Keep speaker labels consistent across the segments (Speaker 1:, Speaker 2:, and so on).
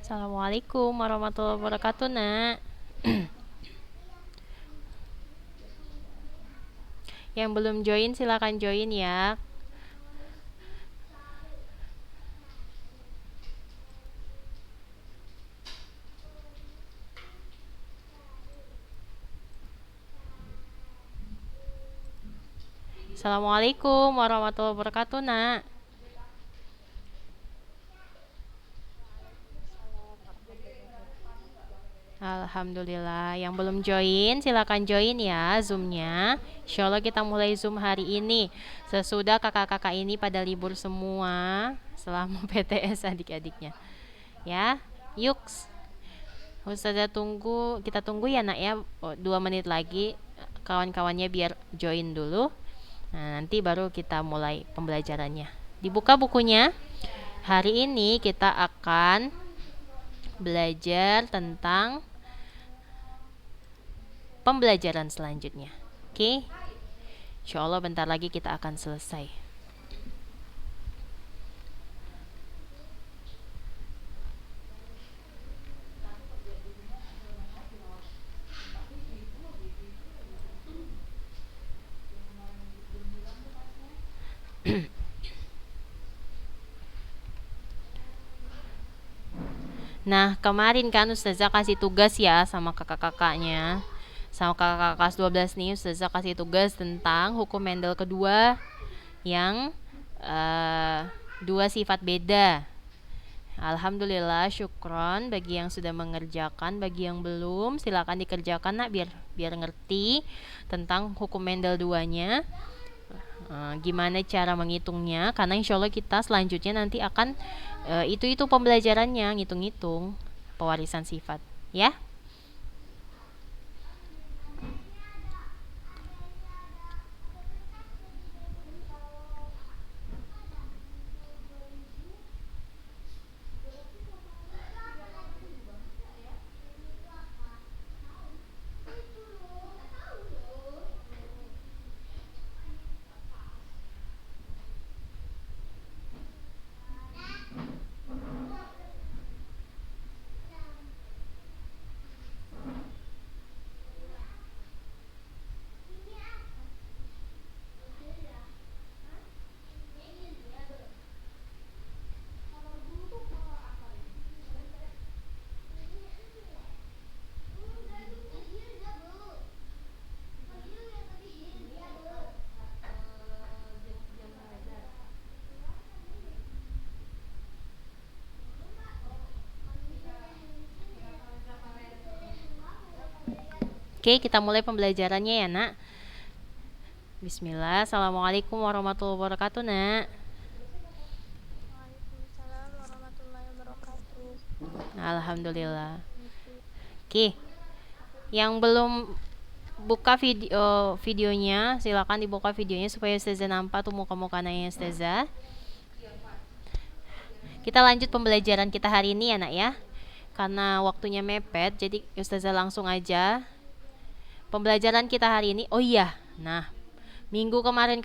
Speaker 1: Assalamualaikum warahmatullahi wabarakatuh, Nak. Yang belum join silakan join ya. Assalamualaikum warahmatullahi wabarakatuh, Nak. Alhamdulillah. Yang belum join silakan join ya Zoom-nya. Insya Allah kita mulai Zoom hari ini. Sesudah kakak-kakak ini pada libur semua selama PTS adik-adiknya. Ya, yuk. Ustazah tunggu, kita tunggu ya nak ya, 2 menit lagi kawan-kawannya biar join dulu. Nah, nanti baru kita mulai pembelajarannya. Dibuka bukunya. Hari ini kita akan belajar tentang pembelajaran selanjutnya. Oke? Insya Allah bentar lagi kita akan selesai. Nah, kemarin kan Ustazah kasih tugas ya sama kakak-kakaknya. Sama kakak kelas 12 nih, Ustazah kasih tugas tentang hukum Mendel kedua yang dua sifat beda. Alhamdulillah, syukron bagi yang sudah mengerjakan, bagi yang belum silakan dikerjakan nak biar ngerti tentang hukum Mendel 2-nya. Gimana cara menghitungnya, karena insya Allah kita selanjutnya nanti akan itu pembelajarannya, ngitung-ngitung pewarisan sifat ya. Oke, kita mulai pembelajarannya ya nak. Bismillah. Assalamualaikum warahmatullahi wabarakatuh nak.
Speaker 2: Waalaikumsalam warahmatullahi wabarakatuh.
Speaker 1: Alhamdulillah. Oke, yang belum buka videonya silakan dibuka videonya supaya Ustazah nampak tuh muka-muka nanya Ustazah. Kita lanjut pembelajaran kita hari ini ya nak ya. Karena waktunya mepet, jadi Ustazah langsung aja. Pembelajaran kita hari ini, oh iya, nah minggu kemarin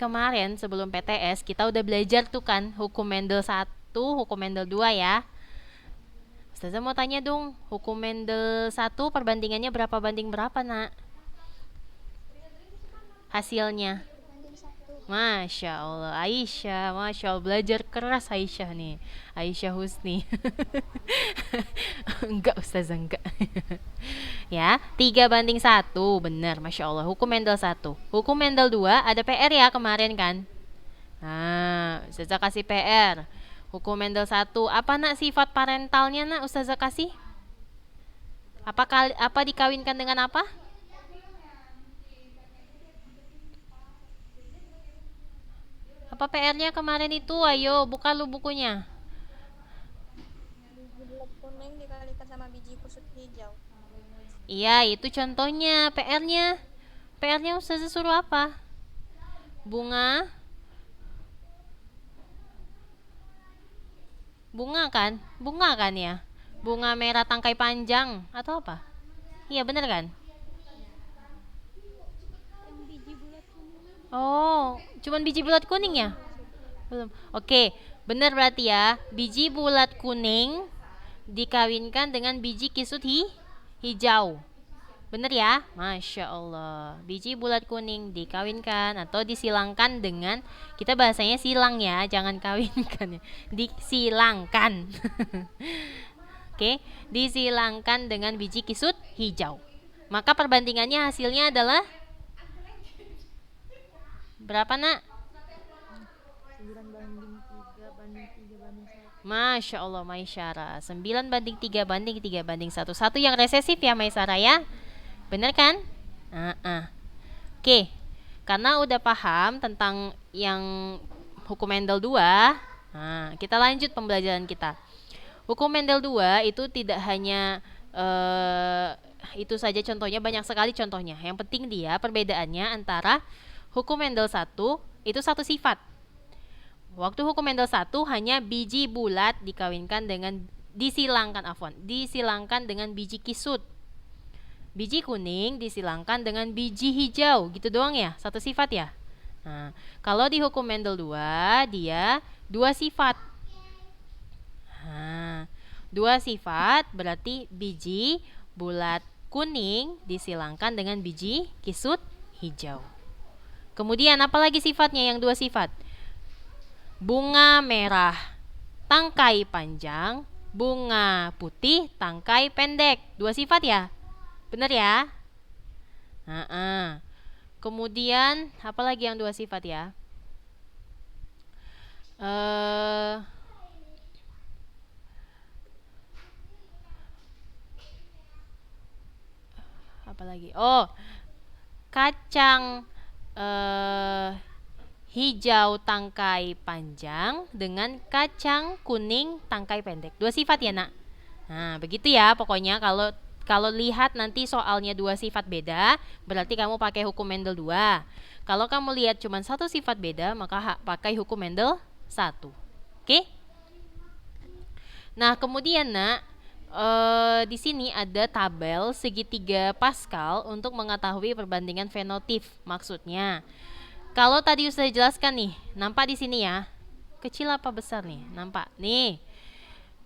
Speaker 1: sebelum PTS kita udah belajar tuh kan hukum Mendel 1, hukum Mendel 2 ya. Ustazah mau tanya dong, hukum Mendel 1 perbandingannya berapa banding berapa nak? Hasilnya?
Speaker 2: Banding satu.
Speaker 1: Masya Allah, Aisyah, Masya Allah, belajar keras Aisyah nih, Aisyah Husni. Enggak Ustazah, enggak. Ya, 3-1, benar, Masya Allah, hukum Mendel 1. Hukum Mendel 2, ada PR ya kemarin kan? Nah, Ustazah kasih PR. Hukum Mendel 1, apa nak sifat parentalnya nak Ustazah kasih? Apa dikawinkan dengan apa? Apa PR-nya kemarin itu? Ayo, buka lu bukunya.
Speaker 2: Biji bulat kuning dikalikan sama biji kusut hijau.
Speaker 1: Iya, itu contohnya PR-nya. PR-nya Ustazah suruh apa? Bunga. Bunga kan? Bunga kan ya? Bunga merah tangkai panjang atau apa? Iya, bener kan?
Speaker 2: Yang biji bulat kuning.
Speaker 1: Oh, cuman biji bulat kuning ya? Belum. Oke, bener berarti ya. Biji bulat kuning dikawinkan dengan biji kisut hijau. Bener ya? Masya Allah. Biji bulat kuning dikawinkan atau disilangkan dengan, kita bahasanya silang ya, jangan kawinkan ya. Disilangkan. Oke, disilangkan dengan biji kisut hijau. Maka perbandingannya hasilnya adalah berapa, Nak?
Speaker 2: 9 banding 3 banding 3 banding 1.
Speaker 1: Masya Allah, Maisara. 9 banding 3 banding 3 banding 1. Satu yang resesif ya, Maisara ya. Bener kan? Oke. Karena udah paham tentang yang hukum Mendel 2, nah, kita lanjut pembelajaran kita. Hukum Mendel 2 itu tidak hanya itu saja contohnya, banyak sekali contohnya. Yang penting dia perbedaannya antara hukum Mendel 1 itu satu sifat. Waktu hukum Mendel 1 hanya biji bulat dikawinkan dengan disilangkan dengan biji kisut. Biji kuning disilangkan dengan biji hijau, gitu doang ya, satu sifat ya. Nah, kalau di hukum Mendel 2 dia dua sifat. Nah, dua sifat berarti biji bulat kuning disilangkan dengan biji kisut hijau. Kemudian apalagi sifatnya yang dua sifat? Bunga merah, tangkai panjang, bunga putih, tangkai pendek. Dua sifat ya? Bener ya? Kemudian apalagi yang dua sifat ya? Apalagi? Oh, kacang hijau tangkai panjang dengan kacang kuning tangkai pendek. Dua sifat ya, Nak? Nah, begitu ya pokoknya. Kalau lihat nanti soalnya dua sifat beda, berarti kamu pakai hukum Mendel 2. Kalau kamu lihat cuma satu sifat beda, maka pakai hukum Mendel 1. Oke? Nah, kemudian, Nak, di sini ada tabel segitiga Pascal untuk mengetahui perbandingan fenotip. Maksudnya, kalau tadi sudah jelaskan nih, nampak di sini ya. Kecil apa besar nih? Nampak nih.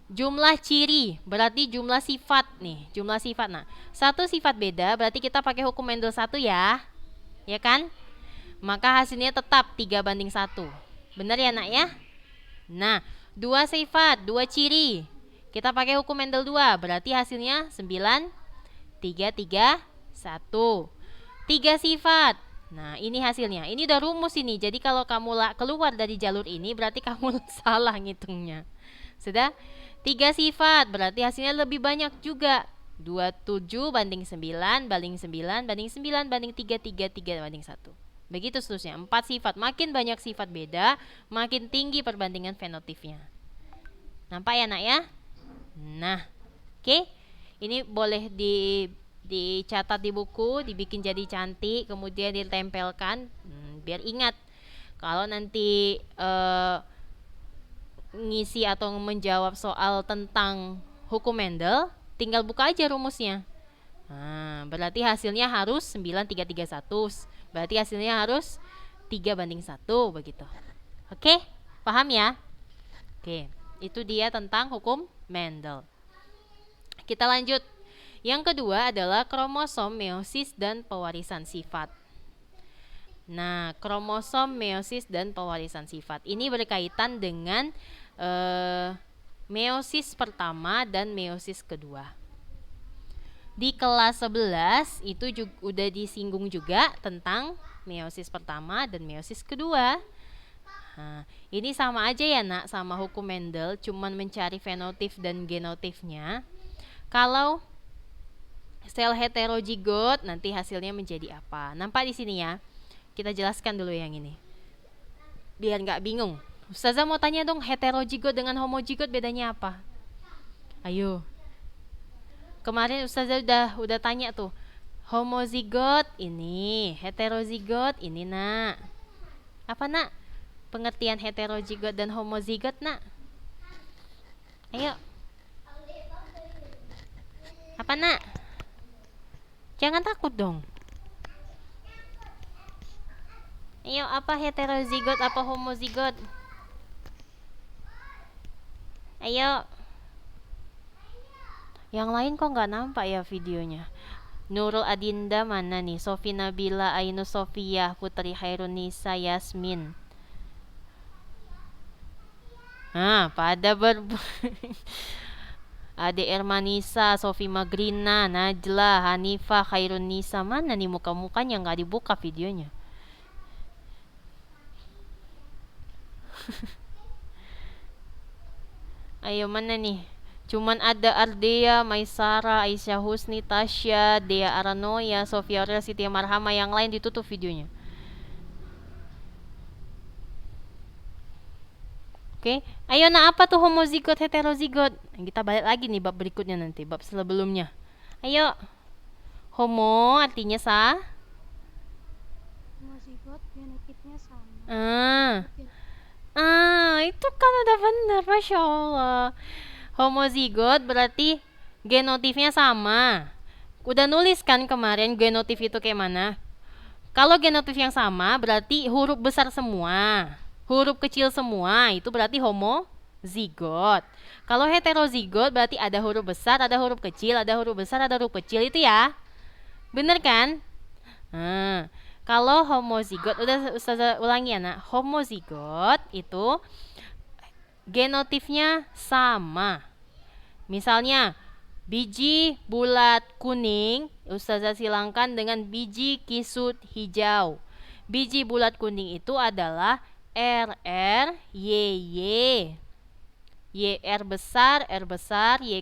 Speaker 1: Jumlah ciri berarti jumlah sifat nih, jumlah sifat. Nah, satu sifat beda berarti kita pakai hukum Mendel 1 ya. Ya kan? Maka hasilnya tetap 3 banding 1. Benar ya, Nak ya? Nah, dua sifat, dua ciri. Kita pakai hukum Mendel 2, berarti hasilnya 9 3 3 1. 3 sifat. Nah, ini hasilnya. Ini udah rumus ini. Jadi kalau kamu keluar dari jalur ini berarti kamu salah ngitungnya. Sudah? 3 sifat berarti hasilnya lebih banyak juga. 27 banding 9 banding 9 banding 9 banding 3 3 3 banding 1. Begitu seterusnya. 4 sifat. Makin banyak sifat beda, makin tinggi perbandingan fenotipnya. Nampak ya, Nak ya? Nah, oke. Ini boleh dicatat di buku, dibikin jadi cantik, kemudian ditempelkan, biar ingat. Kalau nanti ngisi atau menjawab soal tentang hukum Mendel, tinggal buka aja rumusnya. Nah, berarti hasilnya harus 9 3 3 1. Berarti hasilnya harus 3 banding 1 begitu. Oke? Paham ya? Oke, itu dia tentang hukum Mendel. Kita lanjut. Yang kedua adalah kromosom, meiosis, dan pewarisan sifat. Nah, kromosom, meiosis, dan pewarisan sifat ini berkaitan dengan meiosis pertama dan meiosis kedua. Di kelas 11 itu juga udah disinggung juga tentang meiosis pertama dan meiosis kedua. Nah, ini sama aja ya, Nak, sama hukum Mendel, cuman mencari fenotip dan genotipnya. Kalau sel heterozigot nanti hasilnya menjadi apa? Nampak di sini ya. Kita jelaskan dulu yang ini, biar nggak bingung. Ustazah mau tanya dong, heterozigot dengan homozigot bedanya apa? Ayo. Kemarin Ustazah udah tanya tuh. Homozigot ini, heterozigot ini, Nak. Apa, Nak? Pengertian heterozigot dan homozigot, Nak? Ayo. Apa, Nak? Jangan takut dong. Ayo, apa heterozigot, apa homozigot? Ayo. Yang lain kok nggak nampak ya videonya. Nurul Adinda mana nih? Sofi Nabila Ainus Sofiyah Putri Hairunisa Yasmin. Pada Ade Ermanisa, Sofi Magrina, Najla, Hanifah, Khairunisa. Mana nih muka-mukanya nggak dibuka videonya? Ayo mana nih? Cuman ada Ardea, Maisara, Aisyah Husni, Tasya, Dea Aranoya, Sofia Aurel, Siti Marhama. Yang lain ditutup videonya. Oke, ayo apa tuh homozigot, heterozigot? Kita balik lagi nih bab berikutnya nanti, bab sebelumnya. Ayo, homo artinya
Speaker 2: Homozigot genotipnya sama.
Speaker 1: Itu kan udah benar, Masya Allah. Homozigot berarti genotipnya sama. Udah nulis kan kemarin genotip itu kayak mana? Kalau genotip yang sama berarti huruf besar semua, huruf kecil semua, itu berarti homozigot. Kalau heterozigot berarti ada huruf besar, ada huruf kecil, ada huruf besar, ada huruf kecil, itu ya. Bener kan? Kalau homozigot, udah Ustazah ulangi ya nak, homozigot itu genotipnya sama. Misalnya biji bulat kuning, Ustazah silangkan dengan biji kisut hijau. Biji bulat kuning itu adalah RR YY. YR besar, R besar, Y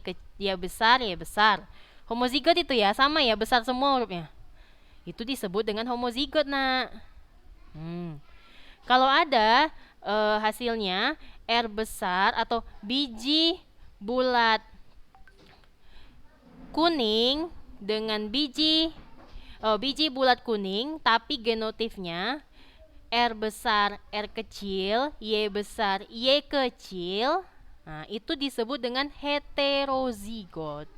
Speaker 1: besar, Y besar. Homozigot itu ya, sama ya, besar semua hurufnya. Itu disebut dengan homozigot, nak. Kalau ada hasilnya R besar atau biji bulat kuning dengan biji bulat kuning tapi genotipnya R besar, R kecil, Y besar, Y kecil, nah itu disebut dengan heterozigot.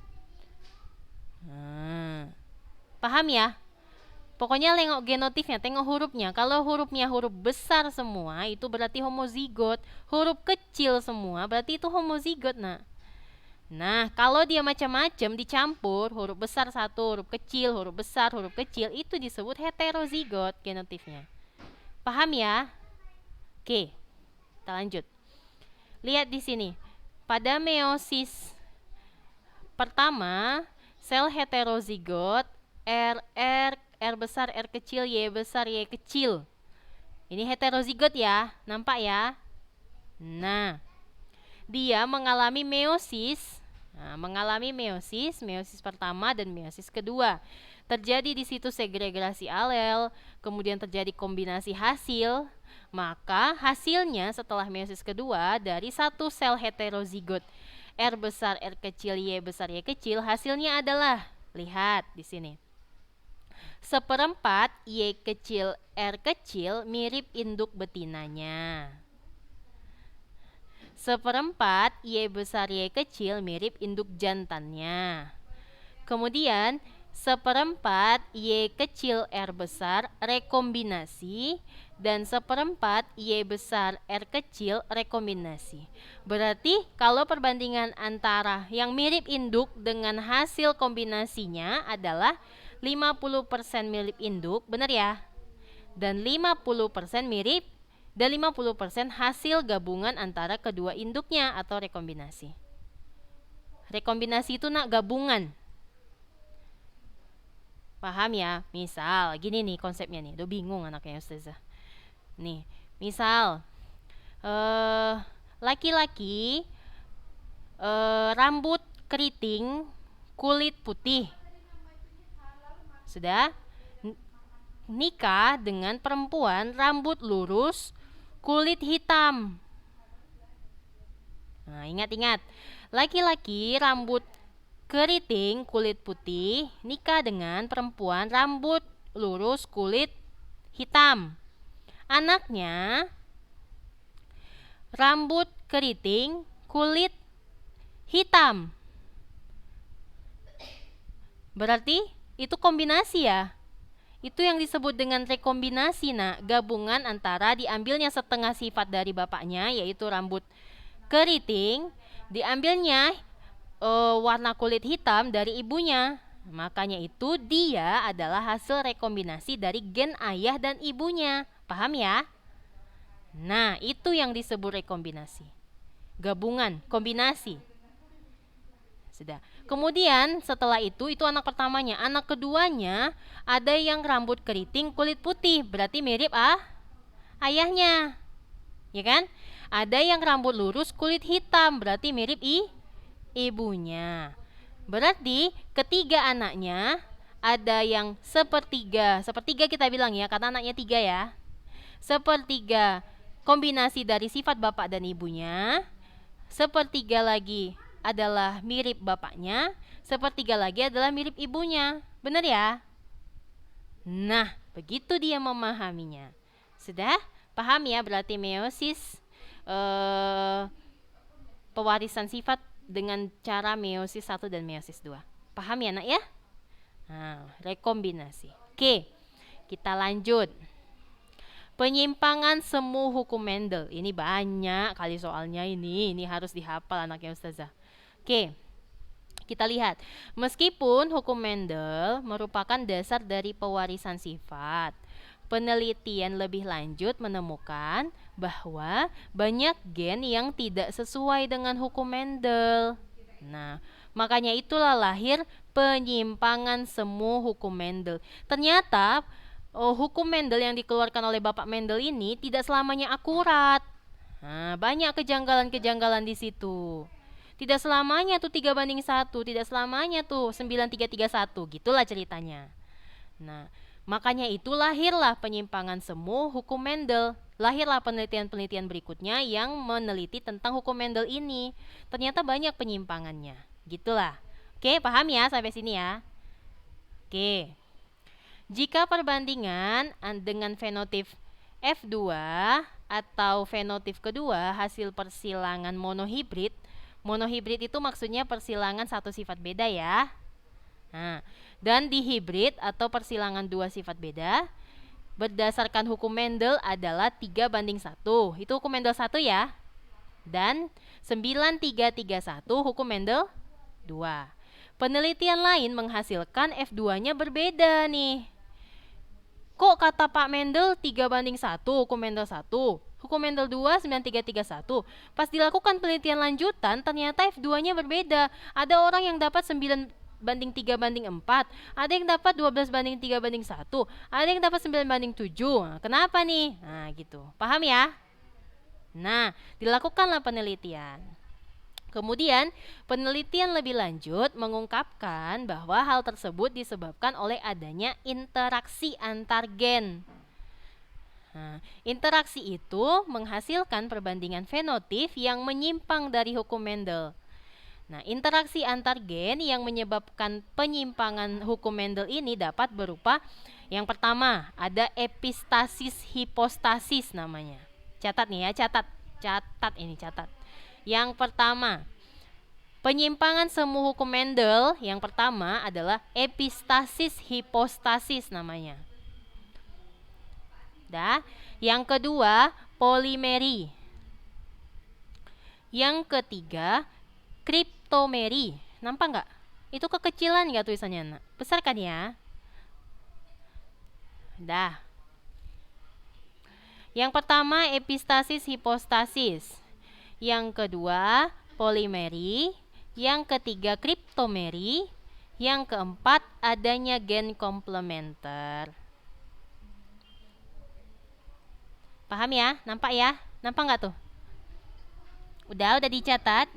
Speaker 1: Paham ya? Pokoknya tengok genotipnya, tengok hurufnya. Kalau hurufnya huruf besar semua, itu berarti homozigot. Huruf kecil semua, berarti itu homozigot, nak. Nah, kalau dia macam-macam dicampur, huruf besar satu, huruf kecil, huruf besar, huruf kecil, itu disebut heterozigot genotipnya. Paham ya? Oke, kita lanjut. Lihat di sini. Pada meiosis pertama, sel heterozigot R besar, R kecil, Y besar, Y kecil. Ini heterozigot ya, nampak ya? Nah, dia mengalami meiosis. Meiosis pertama dan meiosis kedua. Terjadi di situ segregasi alel, kemudian terjadi kombinasi hasil. Maka hasilnya setelah meiosis kedua dari satu sel heterozigot R besar, R kecil, Y besar, Y kecil, hasilnya adalah, lihat di sini. Seperempat Y kecil, R kecil mirip induk betinanya. Seperempat Y besar, Y kecil mirip induk jantannya. Kemudian seperempat Y kecil, R besar rekombinasi, dan seperempat Y besar, R kecil rekombinasi. Berarti kalau perbandingan antara yang mirip induk dengan hasil kombinasinya adalah 50% mirip induk, benar ya? Dan 50% mirip, dan 50% hasil gabungan antara kedua induknya atau rekombinasi. Rekombinasi itu nak gabungan. Paham ya? Misal, gini nih konsepnya nih. Udah bingung anaknya Ustazah. Nih, misal laki-laki rambut keriting, kulit putih. Sudah nikah dengan perempuan rambut lurus, kulit hitam. Nah, ingat-ingat. Laki-laki rambut keriting, kulit putih, nikah dengan perempuan rambut lurus, kulit hitam. Anaknya rambut keriting, kulit hitam. Berarti itu kombinasi ya. Itu yang disebut dengan rekombinasi, nak. Gabungan antara diambilnya setengah sifat dari bapaknya, yaitu rambut keriting, diambilnya warna kulit hitam dari ibunya. Makanya itu dia adalah hasil rekombinasi dari gen ayah dan ibunya. Paham ya? Nah, itu yang disebut rekombinasi. Gabungan, kombinasi. Sudah. Kemudian setelah itu anak pertamanya. Anak keduanya ada yang rambut keriting, kulit putih, berarti mirip ayahnya. Ya kan? Ada yang rambut lurus, kulit hitam, berarti mirip ibunya. Berarti ketiga anaknya ada yang sepertiga kita bilang ya, karena anaknya 3 ya. Sepertiga kombinasi dari sifat bapak dan ibunya. Sepertiga lagi adalah mirip bapaknya, sepertiga lagi adalah mirip ibunya. Benar ya? Nah, begitu dia memahaminya. Sudah? Paham ya berarti meiosis pewarisan sifat dengan cara meiosis 1 dan meiosis 2. Paham ya nak ya? Nah, rekombinasi. Oke, kita lanjut. Penyimpangan semu hukum Mendel. Ini banyak kali soalnya ini harus dihafal anaknya Ustazah. Oke, kita lihat. Meskipun hukum Mendel merupakan dasar dari pewarisan sifat, penelitian lebih lanjut menemukan bahwa banyak gen yang tidak sesuai dengan hukum Mendel. Nah, makanya itulah lahir penyimpangan semu hukum Mendel. Ternyata hukum Mendel yang dikeluarkan oleh Bapak Mendel ini tidak selamanya akurat. Nah, banyak kejanggalan-kejanggalan di situ. Tidak selamanya tuh 3:1, tidak selamanya tuh 9331, gitulah ceritanya. Nah, makanya itu lahirlah penyimpangan semu hukum Mendel. Lahirlah penelitian-penelitian berikutnya yang meneliti tentang hukum Mendel ini. Ternyata banyak penyimpangannya. Gitulah. Oke, paham ya sampai sini ya? Oke. Jika perbandingan dengan fenotip F2 atau fenotip kedua hasil persilangan monohibrid. Monohibrid itu maksudnya persilangan satu sifat beda ya. Nah, dan dihibrid atau persilangan 2 sifat beda berdasarkan hukum Mendel adalah 3:1. Itu hukum Mendel 1 ya. Dan 9331 hukum Mendel 2. Penelitian lain menghasilkan F2-nya berbeda nih. Kok kata Pak Mendel 3:1 hukum Mendel 1, hukum Mendel 2 9331. Pas dilakukan penelitian lanjutan ternyata F2-nya berbeda. Ada orang yang dapat 9:3:4, ada yang dapat 12:3:1, ada yang dapat 9:7. Nah, kenapa nih? Nah, gitu. Paham ya? Nah, dilakukanlah penelitian. Kemudian, penelitian lebih lanjut mengungkapkan bahwa hal tersebut disebabkan oleh adanya interaksi antar gen. Nah, interaksi itu menghasilkan perbandingan fenotip yang menyimpang dari hukum Mendel. Nah, interaksi antar gen yang menyebabkan penyimpangan hukum Mendel ini dapat berupa yang pertama, ada epistasis hipostasis namanya. Catat nih ya, catat. Yang pertama, penyimpangan semu hukum Mendel yang pertama adalah epistasis hipostasis namanya. Yang kedua, polimeri. Yang ketiga, kriptomeri. Nampak nggak? Itu kekecilan nggak tulisannya? Besar kan ya? Yang pertama, epistasis hipostasis. Yang kedua, polimeri. Yang ketiga, kriptomeri. Yang keempat, adanya gen komplementer. Paham ya? Nampak ya? Nampak nggak tuh? Udah dicatat?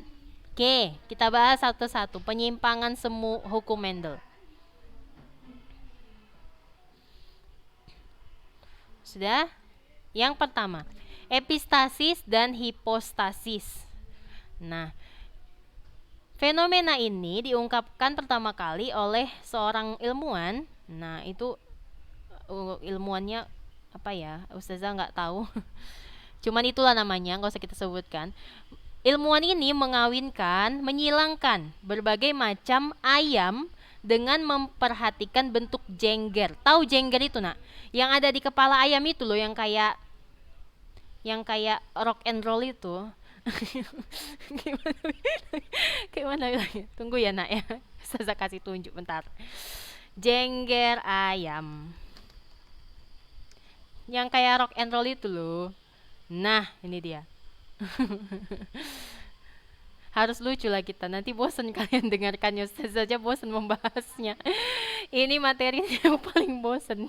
Speaker 1: Oke, kita bahas satu-satu. Penyimpangan semu hukum Mendel. Sudah? Yang pertama, epistasis dan hipostasis. Nah, fenomena ini diungkapkan pertama kali oleh seorang ilmuwan. Nah, itu ilmuannya apa ya? Ustazah nggak tahu. Cuman itulah namanya, nggak usah kita sebutkan. Ilmuwan ini menyilangkan berbagai macam ayam dengan memperhatikan bentuk jengger. Tahu jengger itu nak? Yang ada di kepala ayam itu loh, yang kayak rock and roll itu. Gimana? Gimana bilangnya? Tunggu ya nak ya. Saya kasih tunjuk bentar. Jengger ayam. Yang kayak rock and roll itu loh. Nah, ini dia. Harus lucu lah kita. Nanti bosan kalian dengarkannya. Ustazah saja bosan membahasnya. Ini materinya yang paling bosan.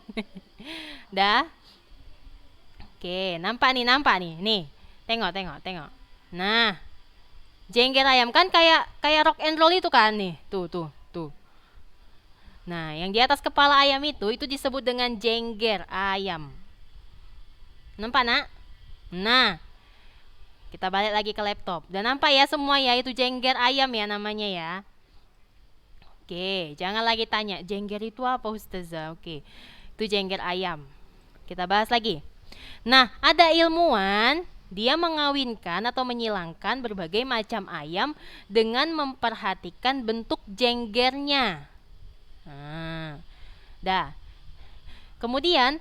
Speaker 1: Dah? Oke, nampak nih. Nih, tengok. Nah, jengger ayam kan kayak rock and roll itu kan nih. Tuh. Nah, yang di atas kepala ayam itu disebut dengan jengger ayam. Nampak nak? Nah, kita balik lagi ke laptop. Dan nampak ya semua ya, itu jengger ayam ya namanya ya. Oke, jangan lagi tanya, jengger itu apa Ustazah? Oke, itu jengger ayam. Kita bahas lagi. Nah, ada ilmuwan, dia mengawinkan atau menyilangkan berbagai macam ayam dengan memperhatikan bentuk jenggernya. Dah. Kemudian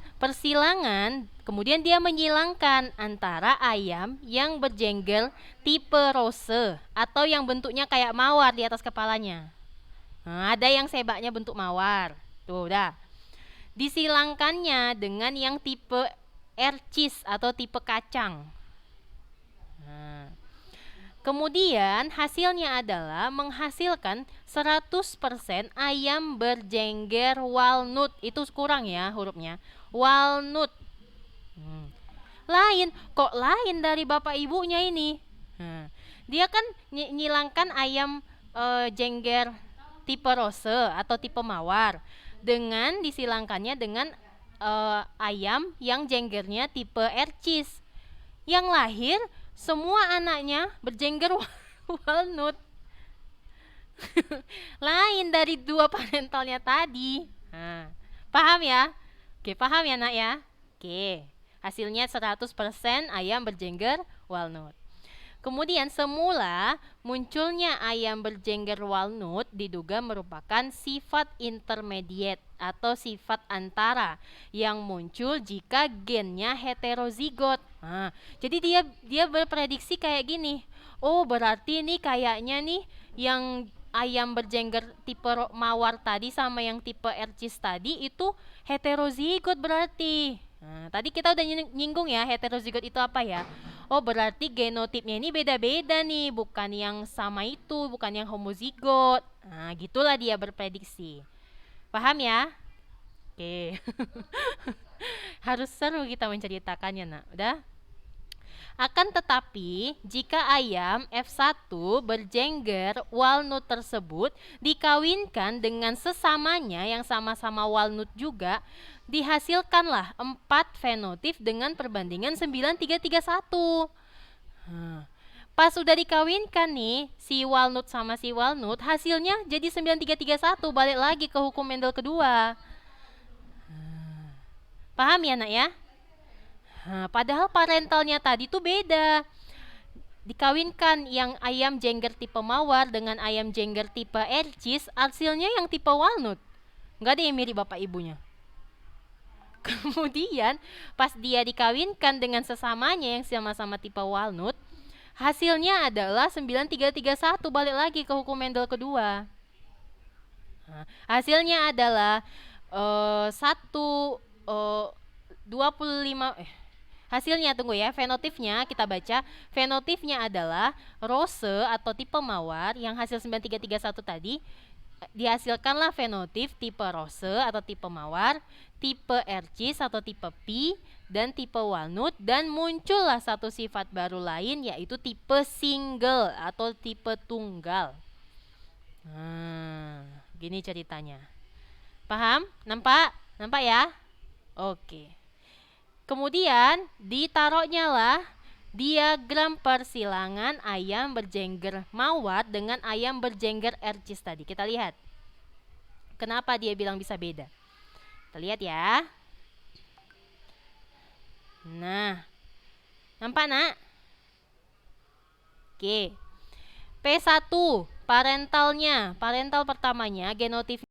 Speaker 1: kemudian dia menyilangkan antara ayam yang berjengger tipe rose atau yang bentuknya kayak mawar di atas kepalanya. Ada yang sebaknya bentuk mawar. Tuh, dah. Disilangkannya dengan yang tipe ercis atau tipe kacang. Kemudian hasilnya adalah menghasilkan 100% ayam berjengger walnut. Itu kurang ya hurufnya. Walnut. Kok lain dari bapak ibunya ini? Dia kan nyilangkan ayam jengger tipe rose atau tipe mawar dengan disilangkannya dengan ayam yang jenggernya tipe ercis. Yang lahir semua anaknya berjengger walnut. Lain dari dua parentalnya tadi. Paham ya? Oke, paham ya nak ya? Oke, hasilnya 100% ayam berjengger walnut. Kemudian semula munculnya ayam berjengger walnut diduga merupakan sifat intermediate atau sifat antara yang muncul jika gennya heterozigot. Jadi dia berprediksi kayak gini. Oh, berarti nih kayaknya nih yang ayam berjengger tipe mawar tadi sama yang tipe ercis tadi itu heterozigot berarti. Tadi kita udah nyinggung ya heterozigot itu apa ya. Oh, berarti genotipnya ini beda-beda nih, bukan yang sama itu, bukan yang homozigot. Gitulah dia berprediksi. Paham ya? Oke. Harus seru kita menceritakannya, nak. Udah? Akan tetapi, jika ayam F1 berjengger walnut tersebut dikawinkan dengan sesamanya yang sama-sama walnut juga, dihasilkanlah 4 fenotip dengan perbandingan 9331. Pas sudah dikawinkan nih si walnut sama si walnut, hasilnya jadi 9331, balik lagi ke hukum Mendel kedua. Paham ya nak ya? Padahal parentalnya tadi tuh beda. Dikawinkan yang ayam jengger tipe mawar dengan ayam jengger tipe ercis, hasilnya yang tipe walnut. Nggak ada yang mirip bapak ibunya. Kemudian pas dia dikawinkan dengan sesamanya yang sama-sama tipe walnut, hasilnya adalah 9331, balik lagi ke hukum Mendel kedua. Hasilnya adalah 25 hasilnya tunggu ya, fenotipnya kita baca. Fenotipnya adalah rose atau tipe mawar yang hasil 9331 tadi. Dihasilkanlah fenotip tipe rose atau tipe mawar, tipe ercis atau tipe pi, dan tipe walnut, dan muncullah satu sifat baru lain yaitu tipe single atau tipe tunggal. Gini ceritanya. Paham? Nampak? Nampak ya? Oke. Kemudian ditaruhnya lah diagram persilangan ayam berjengger mawar dengan ayam berjengger ercis tadi. Kita lihat. Kenapa dia bilang bisa beda? Kita lihat ya. Nah, nampak nak? Oke. P1 parental pertamanya genotip